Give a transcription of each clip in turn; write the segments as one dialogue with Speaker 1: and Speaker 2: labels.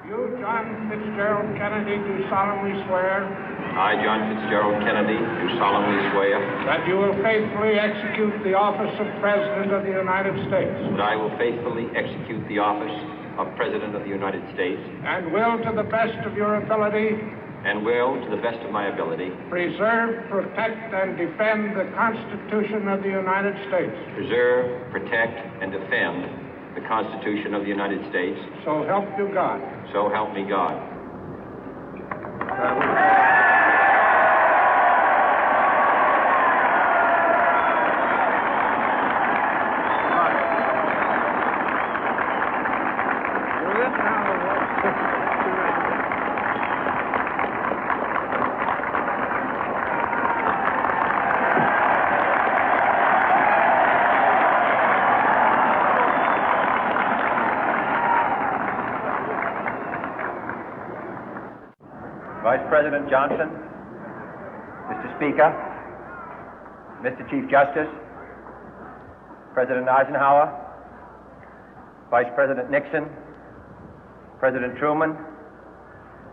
Speaker 1: You, John Fitzgerald Kennedy, do solemnly swear.
Speaker 2: I, John Fitzgerald Kennedy, do solemnly swear.
Speaker 1: That you will faithfully execute the office of President of the United States.
Speaker 2: That I will faithfully execute the office of President of the United States.
Speaker 1: And will, to the best of your ability.
Speaker 2: And will, to the best of my ability.
Speaker 1: Preserve, protect, and defend the Constitution of the United States.
Speaker 2: Preserve, protect, and defend the Constitution of the United States.
Speaker 1: So help you God.
Speaker 2: So help me God.
Speaker 3: Vice President Johnson, Mr. Speaker, Mr. Chief Justice, President Eisenhower, Vice President Nixon, President Truman,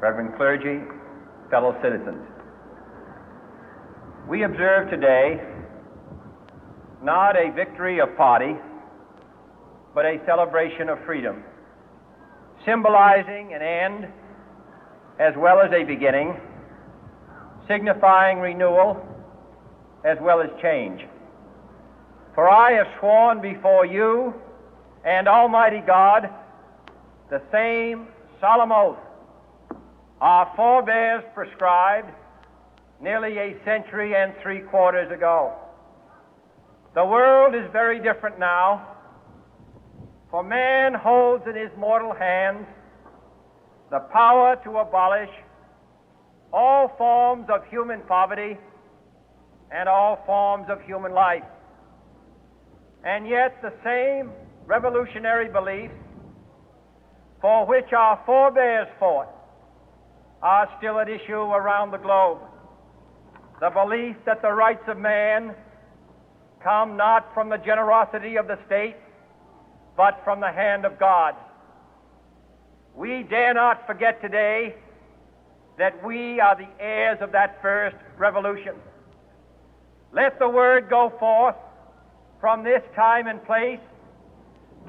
Speaker 3: Reverend clergy, fellow citizens. We observe today not a victory of party, but a celebration of freedom, symbolizing an end as well as a beginning, signifying renewal as well as change. For I have sworn before you and Almighty God the same solemn oath our forebears prescribed nearly a century and 3/4 ago. The world is very different now, for man holds in his mortal hands the power to abolish all forms of human poverty and all forms of human life. And yet the same revolutionary beliefs for which our forebears fought are still at issue around the globe. The belief that the rights of man come not from the generosity of the state, but from the hand of God. We dare not forget today that we are the heirs of that first revolution. Let the word go forth from this time and place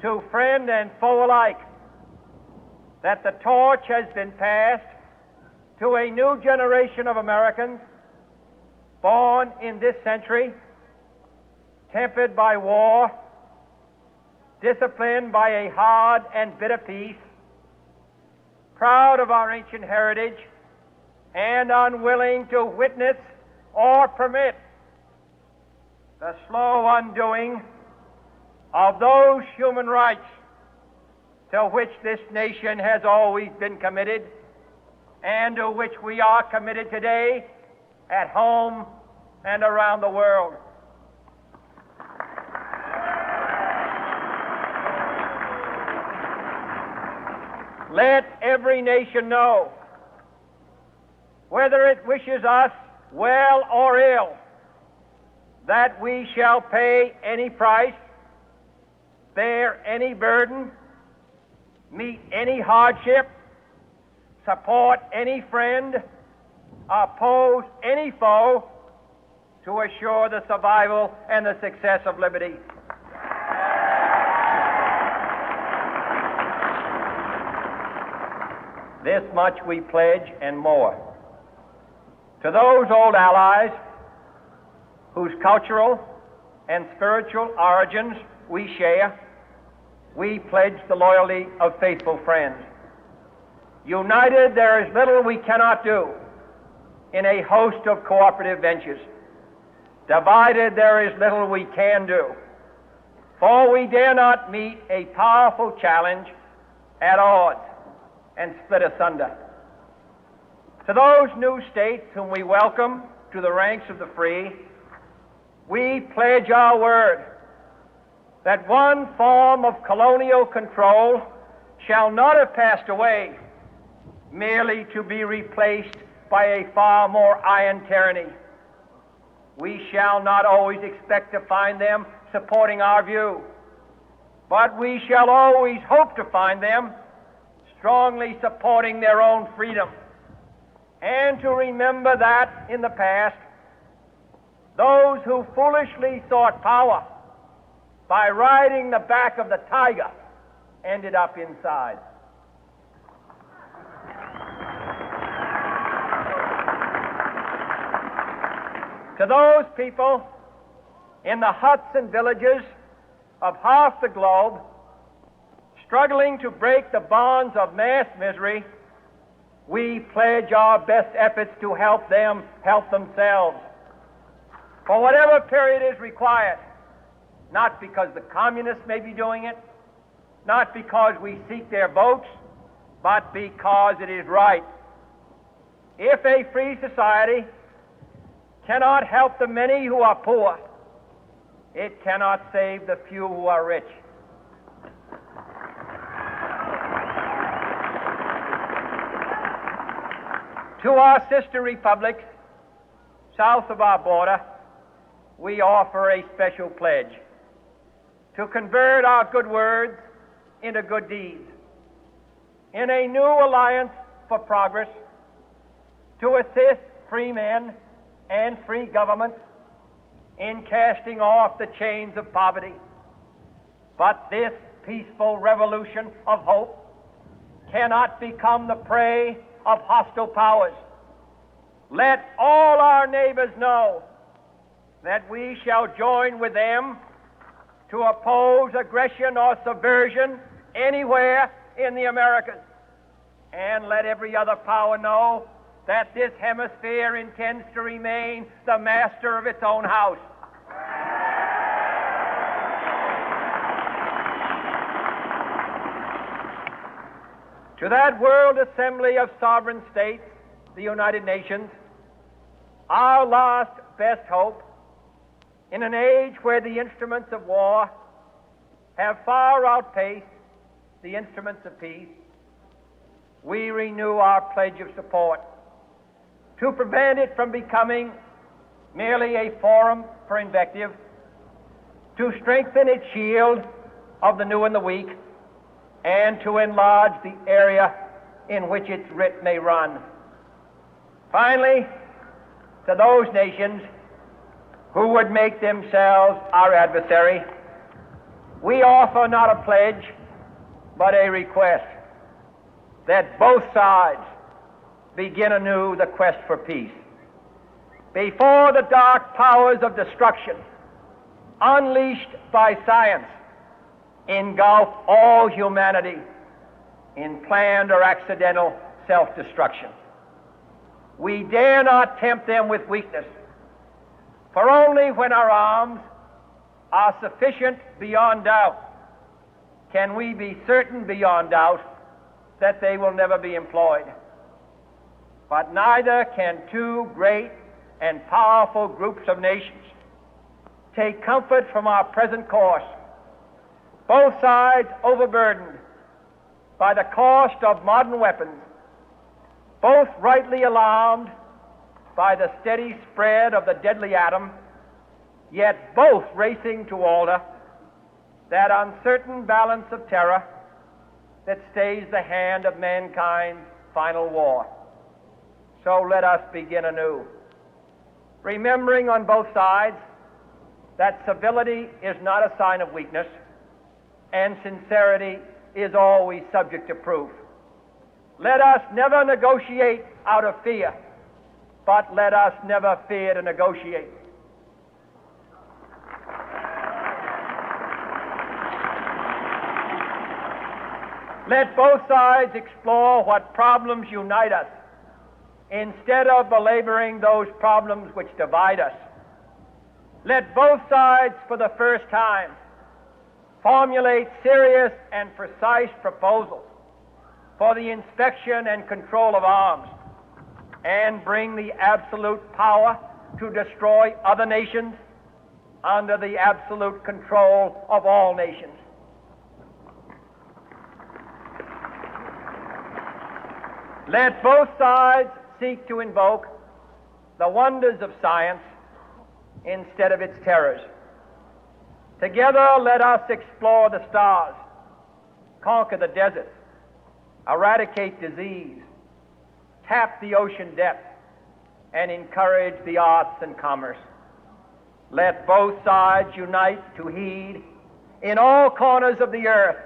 Speaker 3: to friend and foe alike that the torch has been passed to a new generation of Americans born in this century, tempered by war, disciplined by a hard and bitter peace, proud of our ancient heritage, and unwilling to witness or permit the slow undoing of those human rights to which this nation has always been committed and to which we are committed today at home and around the world. Let every nation know, whether it wishes us well or ill, that we shall pay any price, bear any burden, meet any hardship, support any friend, oppose any foe to assure the survival and the success of liberty. This much we pledge and more. To those old allies whose cultural and spiritual origins we share, we pledge the loyalty of faithful friends. United, there is little we cannot do in a host of cooperative ventures. Divided, there is little we can do, for we dare not meet a powerful challenge at odds and split asunder. To those new states whom we welcome to the ranks of the free, we pledge our word that one form of colonial control shall not have passed away, merely to be replaced by a far more iron tyranny. We shall not always expect to find them supporting our view, but we shall always hope to find them strongly supporting their own freedom, and to remember that in the past, those who foolishly sought power by riding the back of the tiger ended up inside. To those people in the huts and villages of half the globe struggling to break the bonds of mass misery, we pledge our best efforts to help them help themselves for whatever period is required, not because the communists may be doing it, not because we seek their votes, but because it is right. If a free society cannot help the many who are poor, it cannot save the few who are rich. To our sister republics south of our border, we offer a special pledge to convert our good words into good deeds, in a new alliance for progress, to assist free men and free governments in casting off the chains of poverty. But this peaceful revolution of hope cannot become the prey of hostile powers. Let all our neighbors know that we shall join with them to oppose aggression or subversion anywhere in the Americas. And let every other power know that this hemisphere intends to remain the master of its own house. To that World Assembly of Sovereign States, the United Nations, our last best hope, in an age where the instruments of war have far outpaced the instruments of peace, we renew our pledge of support to prevent it from becoming merely a forum for invective, to strengthen its shield of the new and the weak, and to enlarge the area in which its writ may run. Finally, to those nations who would make themselves our adversary, we offer not a pledge, but a request that both sides begin anew the quest for peace. Before the dark powers of destruction, unleashed by science, engulf all humanity in planned or accidental self-destruction, we dare not tempt them with weakness, for only when our arms are sufficient beyond doubt can we be certain beyond doubt that they will never be employed. But neither can two great and powerful groups of nations take comfort from our present course, both sides overburdened by the cost of modern weapons, both rightly alarmed by the steady spread of the deadly atom, yet both racing to alter that uncertain balance of terror that stays the hand of mankind's final war. So let us begin anew, remembering on both sides that civility is not a sign of weakness, and sincerity is always subject to proof. Let us never negotiate out of fear, but let us never fear to negotiate. Let both sides explore what problems unite us, instead of belaboring those problems which divide us. Let both sides, for the first time, formulate serious and precise proposals for the inspection and control of arms, and bring the absolute power to destroy other nations under the absolute control of all nations. Let both sides seek to invoke the wonders of science instead of its terrors. Together, let us explore the stars, conquer the deserts, eradicate disease, tap the ocean depth, and encourage the arts and commerce. Let both sides unite to heed in all corners of the earth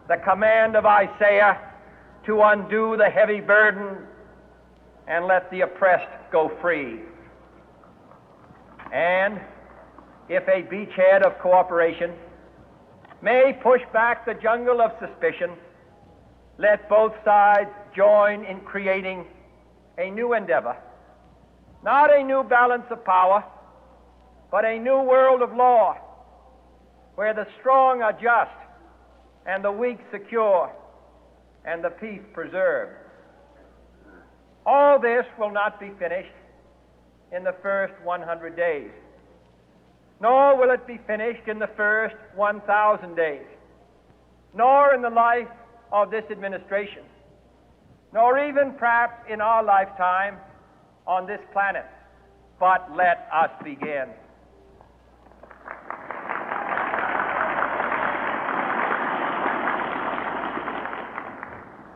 Speaker 3: the command of Isaiah to undo the heavy burden and let the oppressed go free. And if a beachhead of cooperation may push back the jungle of suspicion, let both sides join in creating a new endeavor, not a new balance of power, but a new world of law, where the strong are just and the weak secure and the peace preserved. All this will not be finished in the first 100 days, nor will it be finished in the first 1,000 days, nor in the life of this administration, nor even perhaps in our lifetime on this planet. But let us begin.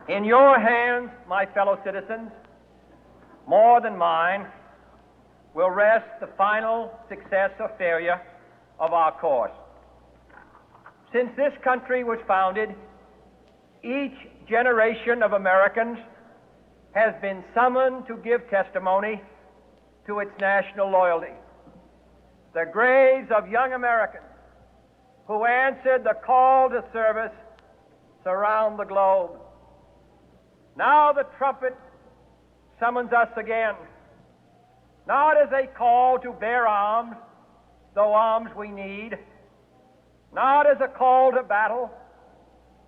Speaker 3: In your hands, my fellow citizens, more than mine, will rest the final success or failure of our course. Since this country was founded, each generation of Americans has been summoned to give testimony to its national loyalty. The graves of young Americans who answered the call to service surround the globe. Now the trumpet summons us again, not as a call to bear arms, though arms we need, not as a call to battle,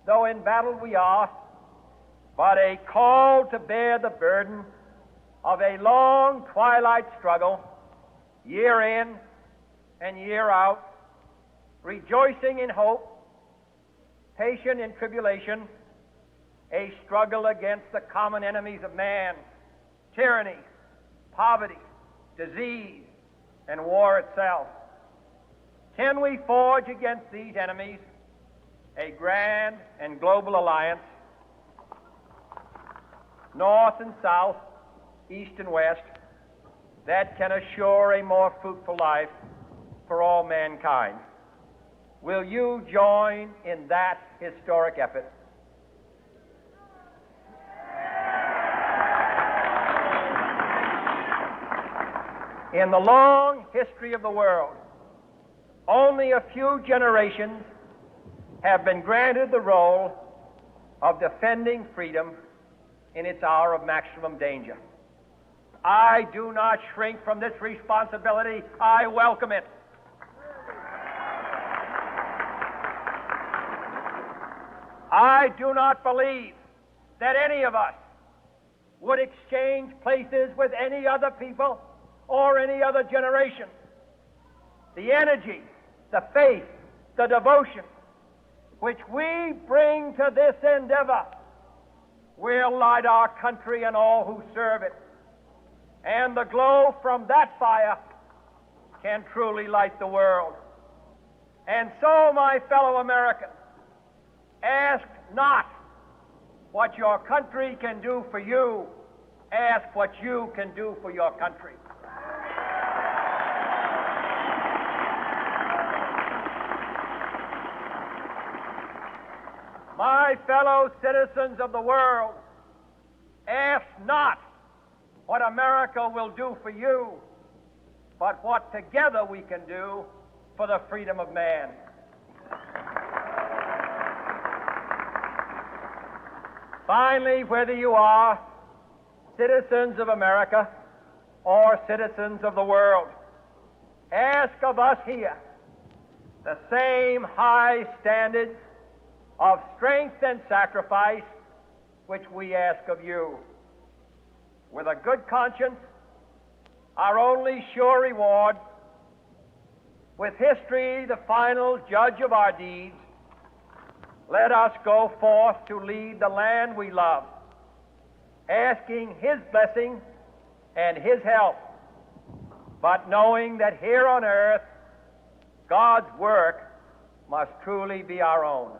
Speaker 3: though in battle we are, but a call to bear the burden of a long twilight struggle, year in and year out, rejoicing in hope, patient in tribulation, a struggle against the common enemies of man, tyranny, poverty, disease, and war itself. Can we forge against these enemies a grand and global alliance, north and south, east and west, that can assure a more fruitful life for all mankind? Will you join in that historic effort? In the long history of the world, only a few generations have been granted the role of defending freedom in its hour of maximum danger. I do not shrink from this responsibility. I welcome it. I do not believe that any of us would exchange places with any other people or any other generation. The energy, the faith, the devotion which we bring to this endeavor will light our country and all who serve it. And the glow from that fire can truly light the world. And so, my fellow Americans, ask not what your country can do for you, ask what you can do for your country. My fellow citizens of the world, ask not what America will do for you, but what together we can do for the freedom of man. Finally, whether you are citizens of America or citizens of the world, ask of us here the same high standards of strength and sacrifice which we ask of you. With a good conscience, our only sure reward, with history the final judge of our deeds, let us go forth to lead the land we love, asking His blessing and His help, but knowing that here on earth, God's work must truly be our own.